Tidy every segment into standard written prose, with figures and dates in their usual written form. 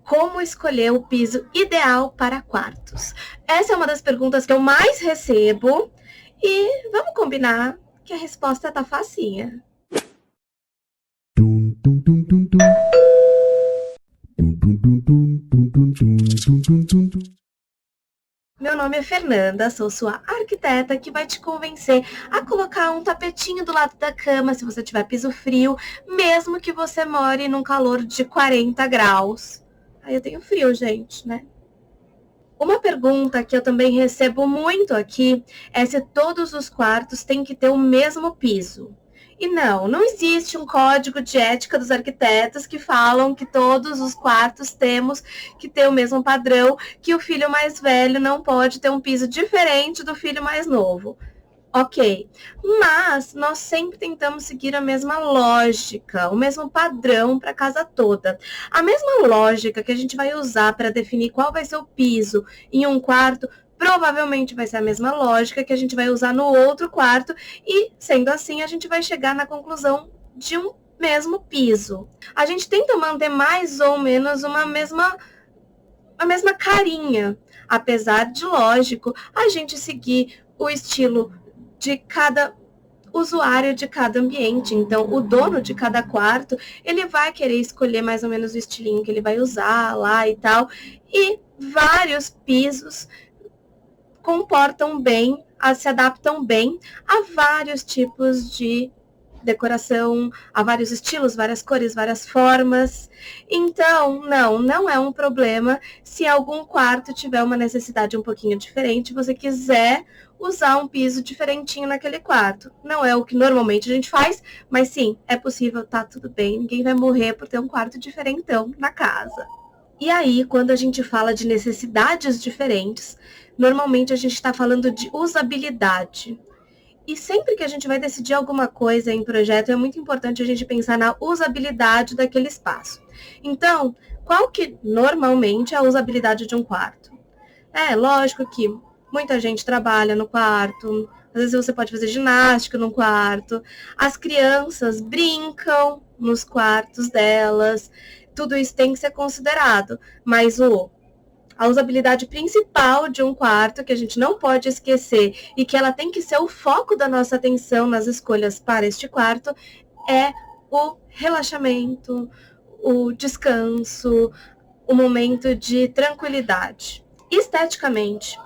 Como escolher o piso ideal para quartos? Essa é uma das perguntas que eu mais recebo e vamos combinar que a resposta tá facinha. Meu nome é Fernanda, sou sua arquiteta que vai te convencer a colocar um tapetinho do lado da cama se você tiver piso frio, mesmo que você more num calor de 40 graus. Aí eu tenho frio, gente, né? Uma pergunta que eu também recebo muito aqui é se todos os quartos têm que ter o mesmo piso. E não existe um código de ética dos arquitetos que falam que todos os quartos temos que ter o mesmo padrão, que o filho mais velho não pode ter um piso diferente do filho mais novo. Ok, mas nós sempre tentamos seguir a mesma lógica, o mesmo padrão para a casa toda. A mesma lógica que a gente vai usar para definir qual vai ser o piso em um quarto, provavelmente vai ser a mesma lógica que a gente vai usar no outro quarto e, sendo assim, a gente vai chegar na conclusão de um mesmo piso. A gente tenta manter mais ou menos a mesma carinha, apesar de, lógico, a gente seguir o estilo de cada usuário de cada ambiente. Então, o dono de cada quarto, ele vai querer escolher mais ou menos o estilinho que ele vai usar lá e tal. E vários pisos comportam bem, se adaptam bem a vários tipos de decoração, a vários estilos, várias cores, várias formas. Então, não é um problema se algum quarto tiver uma necessidade um pouquinho diferente, você quiser usar um piso diferentinho naquele quarto. Não é o que normalmente a gente faz, mas sim, é possível, tá tudo bem, ninguém vai morrer por ter um quarto diferentão na casa. E aí, quando a gente fala de necessidades diferentes, normalmente a gente está falando de usabilidade. E sempre que a gente vai decidir alguma coisa em projeto, é muito importante a gente pensar na usabilidade daquele espaço. Então, qual que normalmente é a usabilidade de um quarto? Lógico que muita gente trabalha no quarto, às vezes você pode fazer ginástica no quarto, as crianças brincam nos quartos delas, tudo isso tem que ser considerado, mas a usabilidade principal de um quarto, que a gente não pode esquecer e que ela tem que ser o foco da nossa atenção nas escolhas para este quarto, é o relaxamento, o descanso, o momento de tranquilidade. Esteticamente,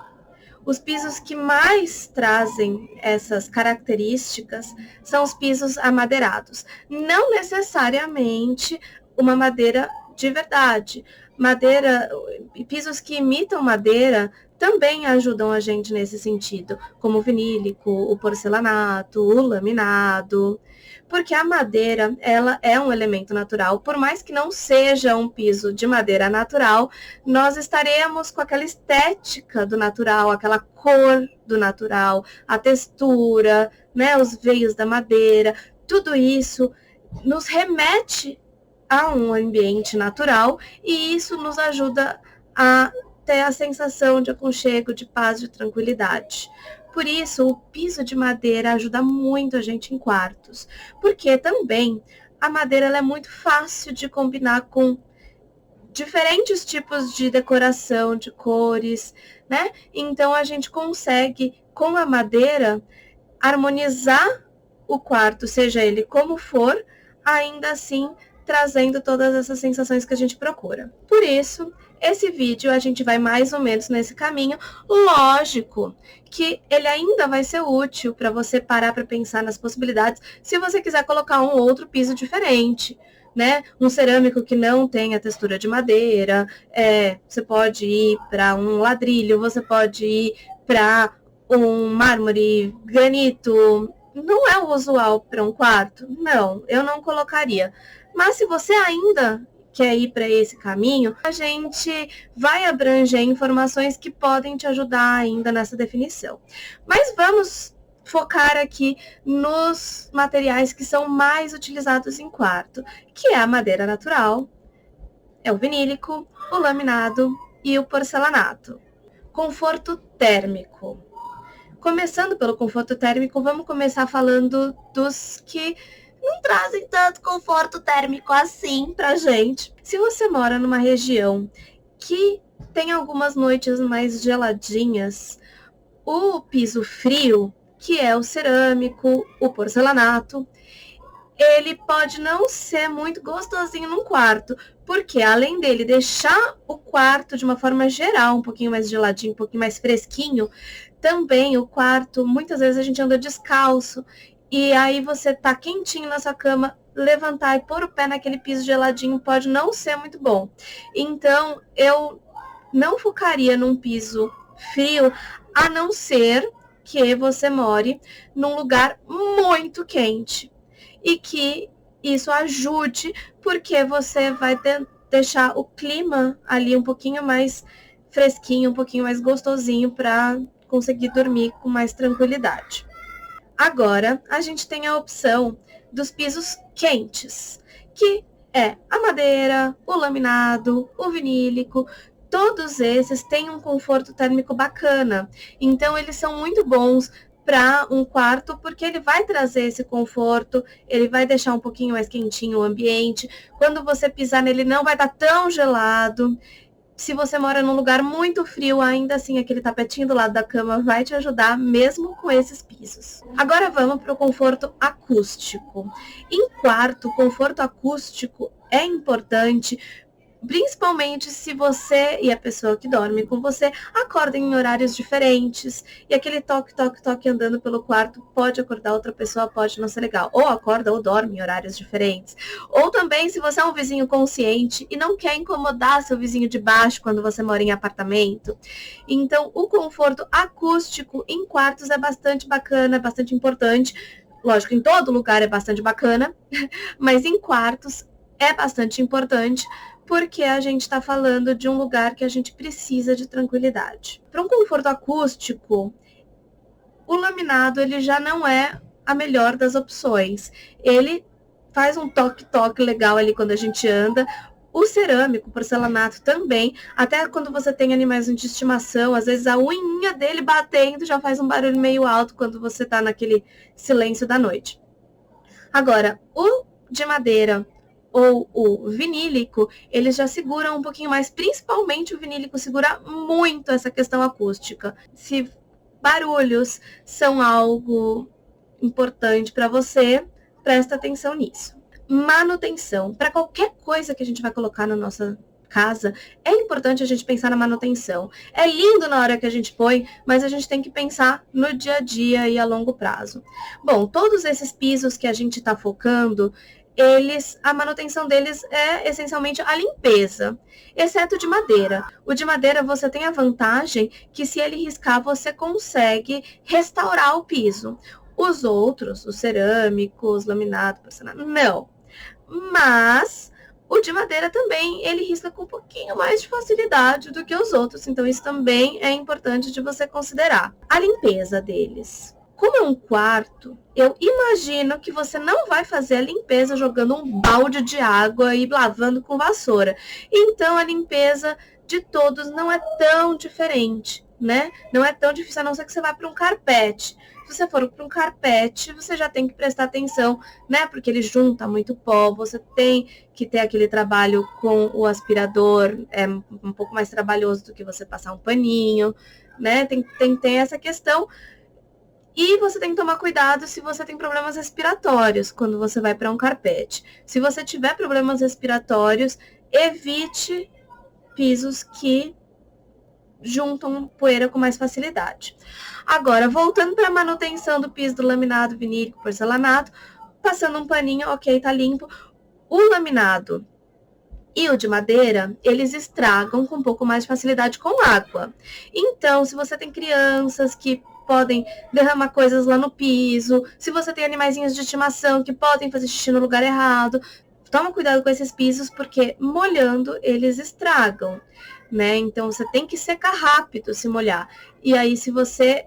os pisos que mais trazem essas características são os pisos amadeirados. Não necessariamente uma madeira de verdade. Pisos que imitam madeira também ajudam a gente nesse sentido, como o vinílico, o porcelanato, o laminado, porque a madeira, ela é um elemento natural, por mais que não seja um piso de madeira natural, nós estaremos com aquela estética do natural, aquela cor do natural, a textura, né, os veios da madeira, tudo isso nos remete a um ambiente natural e isso nos ajuda a ter a sensação de aconchego, de paz, de tranquilidade. Por isso, o piso de madeira ajuda muito a gente em quartos, porque também a madeira ela é muito fácil de combinar com diferentes tipos de decoração, de cores, né? Então, a gente consegue, com a madeira, harmonizar o quarto, seja ele como for, ainda assim trazendo todas essas sensações que a gente procura. Por isso, esse vídeo a gente vai mais ou menos nesse caminho. Lógico que ele ainda vai ser útil para você parar para pensar nas possibilidades, se você quiser colocar um outro piso diferente, né? Um cerâmico que não tem a textura de madeira, você pode ir para um ladrilho, você pode ir para um mármore, granito. Não é o usual para um quarto? Não, eu não colocaria. Mas se você ainda quer ir para esse caminho, a gente vai abranger informações que podem te ajudar ainda nessa definição. Mas vamos focar aqui nos materiais que são mais utilizados em quarto, que é a madeira natural, é o vinílico, o laminado e o porcelanato. Conforto térmico. Começando pelo conforto térmico, vamos começar falando dos que não trazem tanto conforto térmico assim pra gente. Se você mora numa região que tem algumas noites mais geladinhas, o piso frio, que é o cerâmico, o porcelanato, ele pode não ser muito gostosinho num quarto, porque além dele deixar o quarto de uma forma geral um pouquinho mais geladinho, um pouquinho mais fresquinho, também o quarto, muitas vezes a gente anda descalço, e aí você tá quentinho na sua cama, levantar e pôr o pé naquele piso geladinho pode não ser muito bom. Então, eu não focaria num piso frio, a não ser que você more num lugar muito quente e que isso ajude, porque você vai deixar o clima ali um pouquinho mais fresquinho, um pouquinho mais gostosinho para conseguir dormir com mais tranquilidade. Agora, a gente tem a opção dos pisos quentes, que é a madeira, o laminado, o vinílico. Todos esses têm um conforto térmico bacana, então eles são muito bons para um quarto, porque ele vai trazer esse conforto, ele vai deixar um pouquinho mais quentinho o ambiente. Quando você pisar nele, não vai estar tão gelado. Se você mora num lugar muito frio, ainda assim aquele tapetinho do lado da cama vai te ajudar, mesmo com esses pisos. Agora vamos para o conforto acústico. Em quarto, o conforto acústico é importante, principalmente se você e a pessoa que dorme com você acordam em horários diferentes, e aquele toque, toque, toque andando pelo quarto pode acordar outra pessoa, pode não ser legal. Ou acorda ou dorme em horários diferentes. Ou também se você é um vizinho consciente e não quer incomodar seu vizinho de baixo quando você mora em apartamento. Então, o conforto acústico em quartos é bastante bacana, é bastante importante. Lógico, em todo lugar é bastante bacana, mas em quartos é bastante importante, porque a gente está falando de um lugar que a gente precisa de tranquilidade. Para um conforto acústico, o laminado ele já não é a melhor das opções. Ele faz um toque-toque legal ali quando a gente anda. O cerâmico, o porcelanato também, até quando você tem animais de estimação, às vezes a unhinha dele batendo já faz um barulho meio alto quando você está naquele silêncio da noite. Agora, o de madeira ou o vinílico, eles já seguram um pouquinho mais, principalmente o vinílico segura muito essa questão acústica. Se barulhos são algo importante para você, presta atenção nisso. Manutenção. Para qualquer coisa que a gente vai colocar na nossa casa, é importante a gente pensar na manutenção. É lindo na hora que a gente põe, mas a gente tem que pensar no dia a dia e a longo prazo. Bom, todos esses pisos que a gente está focando, a manutenção deles é essencialmente a limpeza, exceto o de madeira. O de madeira você tem a vantagem que se ele riscar, você consegue restaurar o piso. Os outros, os cerâmicos, laminado, porcelanato, não. Mas o de madeira também, ele risca com um pouquinho mais de facilidade do que os outros, então isso também é importante de você considerar. A limpeza deles. Como é um quarto, eu imagino que você não vai fazer a limpeza jogando um balde de água e lavando com vassoura. Então, a limpeza de todos não é tão diferente, né? Não é tão difícil, a não ser que você vá para um carpete. Se você for para um carpete, você já tem que prestar atenção, né? Porque ele junta muito pó, você tem que ter aquele trabalho com o aspirador, é um pouco mais trabalhoso do que você passar um paninho, né? Tem que ter essa questão. E você tem que tomar cuidado se você tem problemas respiratórios quando você vai para um carpete. Se você tiver problemas respiratórios, evite pisos que juntam poeira com mais facilidade. Agora, voltando para a manutenção do piso do laminado, vinílico, porcelanato, passando um paninho, ok, tá limpo. O laminado e o de madeira, eles estragam com um pouco mais de facilidade com água. Então, se você tem crianças que podem derramar coisas lá no piso, se você tem animaizinhos de estimação que podem fazer xixi no lugar errado, toma cuidado com esses pisos, porque molhando eles estragam, né? Então, você tem que secar rápido se molhar. E aí, se você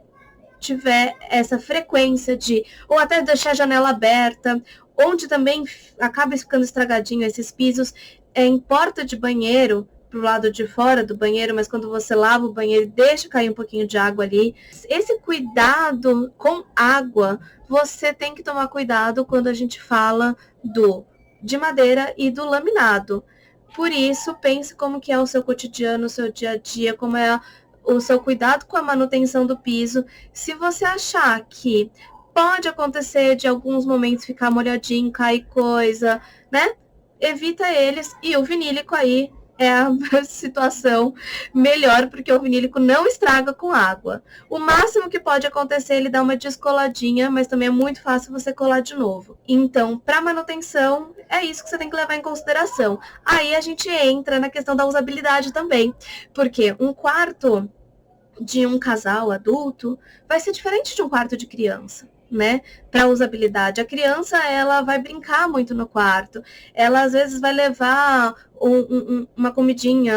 tiver essa frequência de, ou até deixar a janela aberta, onde também acaba ficando estragadinho esses pisos, em porta de banheiro, pro lado de fora do banheiro, mas quando você lava o banheiro, deixa cair um pouquinho de água ali. Esse cuidado com água, você tem que tomar cuidado quando a gente fala de madeira e do laminado. Por isso, pense como que é o seu cotidiano, o seu dia a dia, como é o seu cuidado com a manutenção do piso. Se você achar que pode acontecer de alguns momentos ficar molhadinho, cair coisa, né? Evita eles. E o vinílico aí é a situação melhor, porque o vinílico não estraga com água. O máximo que pode acontecer, ele dá uma descoladinha, mas também é muito fácil você colar de novo. Então, para manutenção, é isso que você tem que levar em consideração. Aí a gente entra na questão da usabilidade também, porque um quarto de um casal adulto vai ser diferente de um quarto de criança, né? Para usabilidade. A criança, ela vai brincar muito no quarto. Ela, às vezes, vai levar uma comidinha,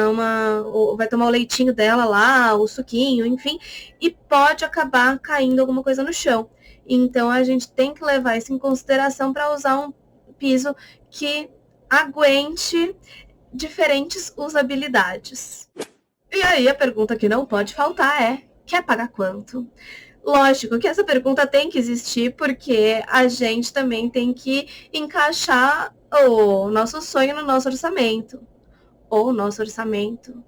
vai tomar o leitinho dela lá, o suquinho, enfim, e pode acabar caindo alguma coisa no chão. Então, a gente tem que levar isso em consideração para usar um piso que aguente diferentes usabilidades. E aí, a pergunta que não pode faltar é: quer pagar quanto? Lógico que essa pergunta tem que existir, porque a gente também tem que encaixar o nosso sonho no nosso orçamento. Ou o nosso orçamento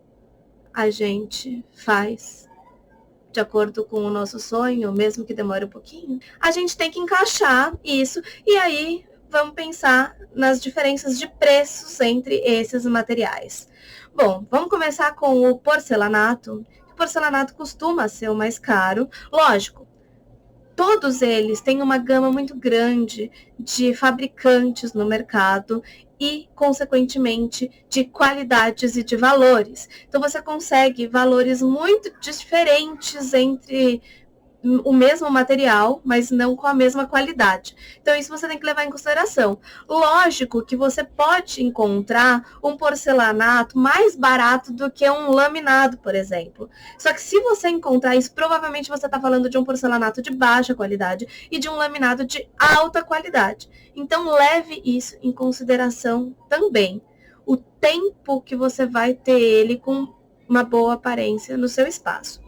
a gente faz de acordo com o nosso sonho, mesmo que demore um pouquinho. A gente tem que encaixar isso, e aí vamos pensar nas diferenças de preços entre esses materiais. Bom, vamos começar com o porcelanato. O porcelanato costuma ser o mais caro. Lógico, todos eles têm uma gama muito grande de fabricantes no mercado e, consequentemente, de qualidades e de valores. Então, você consegue valores muito diferentes entre o mesmo material, mas não com a mesma qualidade. Então, isso você tem que levar em consideração. Lógico que você pode encontrar um porcelanato mais barato do que um laminado, por exemplo. Só que se você encontrar isso, provavelmente você está falando de um porcelanato de baixa qualidade e de um laminado de alta qualidade. Então, leve isso em consideração também. O tempo que você vai ter ele com uma boa aparência no seu espaço.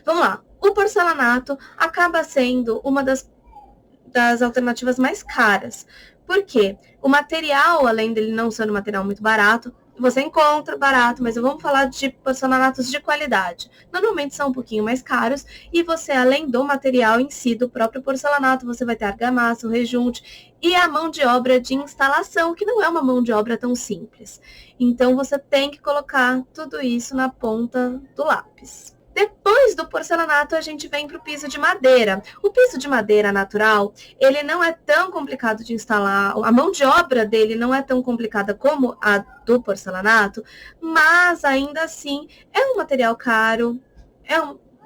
Vamos lá. O porcelanato acaba sendo uma das alternativas mais caras. Por quê? O material, além dele não ser um material muito barato, você encontra barato, mas vamos falar de porcelanatos de qualidade. Normalmente são um pouquinho mais caros e você, além do material em si, do próprio porcelanato, você vai ter argamassa, o rejunte e a mão de obra de instalação, que não é uma mão de obra tão simples. Então, você tem que colocar tudo isso na ponta do lápis. Depois do porcelanato, a gente vem para o piso de madeira. O piso de madeira natural, ele não é tão complicado de instalar, a mão de obra dele não é tão complicada como a do porcelanato, mas ainda assim é um material caro,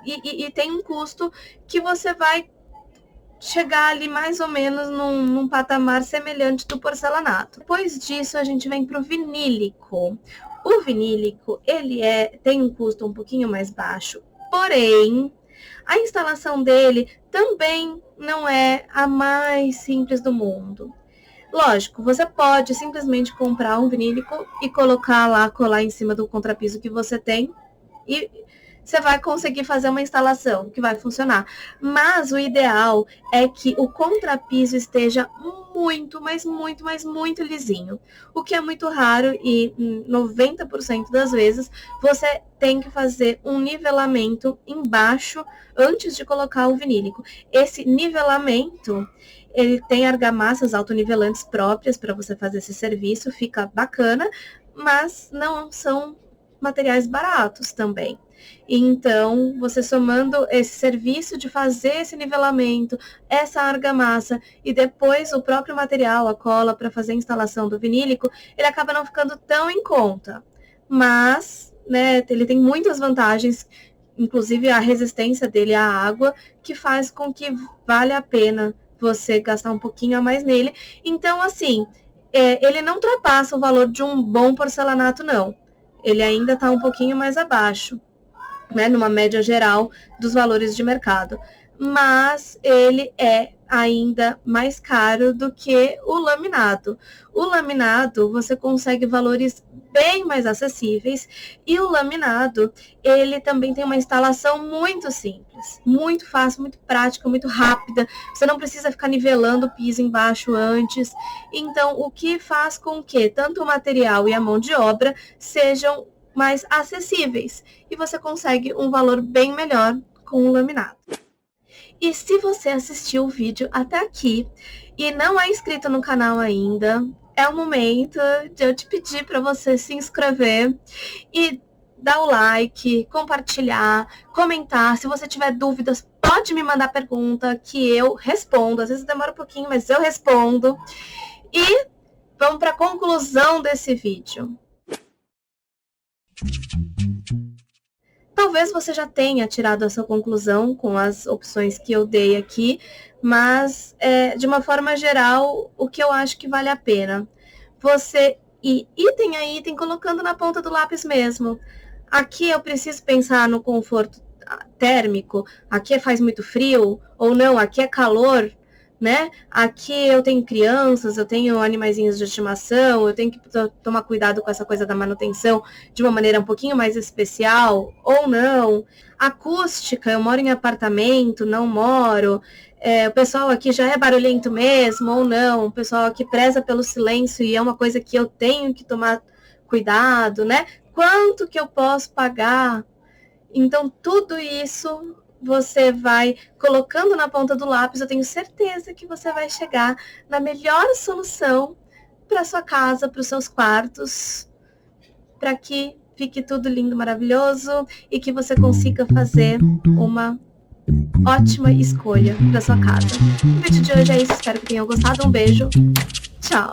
e tem um custo que você vai chegar ali mais ou menos num patamar semelhante do porcelanato. Depois disso, a gente vem para o vinílico. O vinílico, ele tem um custo um pouquinho mais baixo, porém, a instalação dele também não é a mais simples do mundo. Lógico, você pode simplesmente comprar um vinílico e colocar lá, colar em cima do contrapiso que você tem e você vai conseguir fazer uma instalação que vai funcionar. Mas o ideal é que o contrapiso esteja muito, mas muito, mas muito lisinho. O que é muito raro e 90% das vezes você tem que fazer um nivelamento embaixo antes de colocar o vinílico. Esse nivelamento, ele tem argamassas autonivelantes próprias para você fazer esse serviço, fica bacana, mas não são materiais baratos também. Então, você somando esse serviço de fazer esse nivelamento, essa argamassa e depois o próprio material, a cola para fazer a instalação do vinílico, ele acaba não ficando tão em conta. Mas, né, ele tem muitas vantagens, inclusive a resistência dele à água, que faz com que vale a pena você gastar um pouquinho a mais nele. Então, assim, ele não ultrapassa o valor de um bom porcelanato, não. Ele ainda está um pouquinho mais abaixo, né, numa média geral dos valores de mercado. mas ele é ainda mais caro do que o laminado. O laminado você consegue valores bem mais acessíveis e o laminado ele também tem uma instalação muito simples, muito fácil, muito prática, muito rápida. Você não precisa ficar nivelando o piso embaixo antes. Então, o que faz com que tanto o material e a mão de obra sejam mais acessíveis e você consegue um valor bem melhor com o laminado. E se você assistiu o vídeo até aqui e não é inscrito no canal ainda, é o momento de eu te pedir para você se inscrever e dar o like, compartilhar, comentar. Se você tiver dúvidas, pode me mandar pergunta que eu respondo. Às vezes demora um pouquinho, mas eu respondo. E vamos para a conclusão desse vídeo. Talvez você já tenha tirado a sua conclusão com as opções que eu dei aqui, mas de uma forma geral, o que eu acho que vale a pena? Você ir item a item colocando na ponta do lápis mesmo. Aqui eu preciso pensar no conforto térmico, aqui faz muito frio, ou não, aqui é calor, né? Aqui eu tenho crianças, eu tenho animaizinhos de estimação, eu tenho que tomar cuidado com essa coisa da manutenção de uma maneira um pouquinho mais especial, ou não. Acústica, eu moro em apartamento, não moro. O pessoal aqui já é barulhento mesmo, ou não. O pessoal aqui preza pelo silêncio e é uma coisa que eu tenho que tomar cuidado, né? Quanto que eu posso pagar? Então, tudo isso você vai colocando na ponta do lápis, eu tenho certeza que você vai chegar na melhor solução para sua casa, para os seus quartos, para que fique tudo lindo, maravilhoso e que você consiga fazer uma ótima escolha para sua casa. O vídeo de hoje é isso, espero que tenham gostado. Um beijo, tchau!